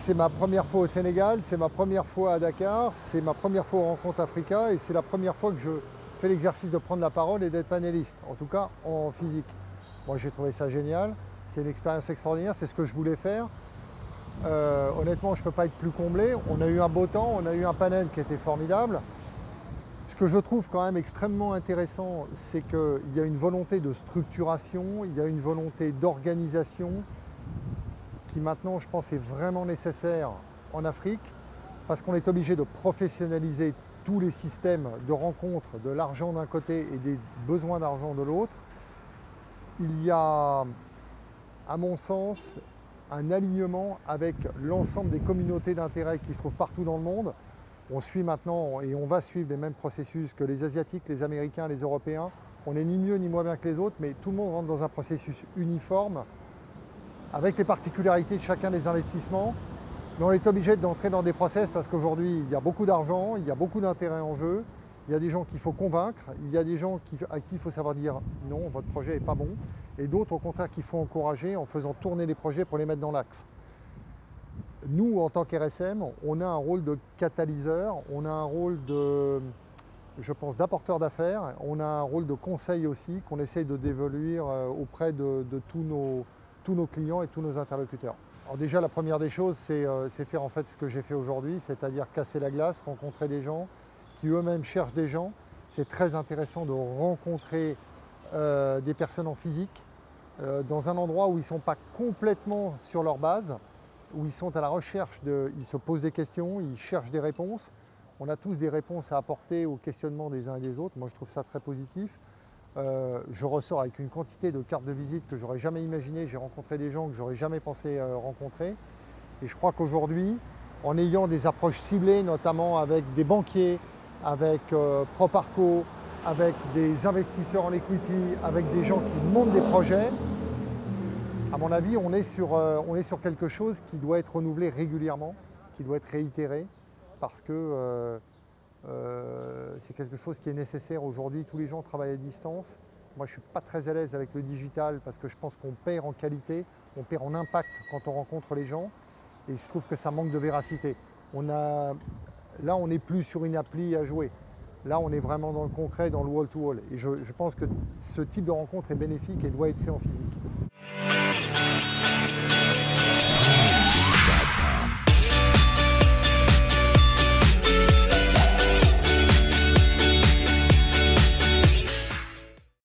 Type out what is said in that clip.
c'est ma première fois au Sénégal, c'est ma première fois à Dakar, c'est ma première fois aux Rencontres Africa et c'est la première fois que je fais l'exercice de prendre la parole et d'être panéliste, en tout cas en physique. Moi j'ai trouvé ça génial, c'est une expérience extraordinaire, c'est ce que je voulais faire. Honnêtement, je ne peux pas être plus comblé. On a eu un beau temps, on a eu un panel qui était formidable. Ce que je trouve quand même extrêmement intéressant, c'est qu'il y a une volonté de structuration, il y a une volonté d'organisation qui maintenant, je pense, est vraiment nécessaire en Afrique parce qu'on est obligé de professionnaliser tous les systèmes de rencontre de l'argent d'un côté et des besoins d'argent de l'autre. Il y a, à mon sens, un alignement avec l'ensemble des communautés d'intérêt qui se trouvent partout dans le monde. On suit maintenant et on va suivre les mêmes processus que les Asiatiques, les Américains, les Européens. On n'est ni mieux ni moins bien que les autres, mais tout le monde rentre dans un processus uniforme avec les particularités de chacun des investissements. Mais on est obligé d'entrer dans des process parce qu'aujourd'hui, il y a beaucoup d'argent, il y a beaucoup d'intérêt en jeu, il y a des gens qu'il faut convaincre, il y a des gens à qui il faut savoir dire non, votre projet n'est pas bon, et d'autres au contraire qu'il faut encourager en faisant tourner les projets pour les mettre dans l'axe. Nous, en tant qu'RSM, on a un rôle de catalyseur, on a un rôle de, je pense, d'apporteur d'affaires, on a un rôle de conseil aussi qu'on essaye de développer auprès de tous nos clients et tous nos interlocuteurs. Alors déjà, la première des choses, c'est faire en fait ce que j'ai fait aujourd'hui, c'est-à-dire casser la glace, rencontrer des gens qui eux-mêmes cherchent des gens. C'est très intéressant de rencontrer des personnes en physique dans un endroit où ils ne sont pas complètement sur leur base, où ils sont à la recherche ils se posent des questions, ils cherchent des réponses. On a tous des réponses à apporter aux questionnements des uns et des autres. Moi, je trouve ça très positif. Je ressors avec une quantité de cartes de visite que j'aurais jamais imaginé. J'ai rencontré des gens que j'aurais jamais pensé rencontrer. Et je crois qu'aujourd'hui, en ayant des approches ciblées, notamment avec des banquiers, avec Proparco, avec des investisseurs en equity, avec des gens qui montent des projets, à mon avis, on est sur quelque chose qui doit être renouvelé régulièrement, qui doit être réitéré, parce que c'est quelque chose qui est nécessaire aujourd'hui. Tous les gens travaillent à distance. Moi, je ne suis pas très à l'aise avec le digital parce que je pense qu'on perd en qualité, on perd en impact quand on rencontre les gens. Et je trouve que ça manque de véracité. Là, on n'est plus sur une appli à jouer. Là, on est vraiment dans le concret, dans le wall-to-wall. Et je pense que ce type de rencontre est bénéfique et doit être fait en physique.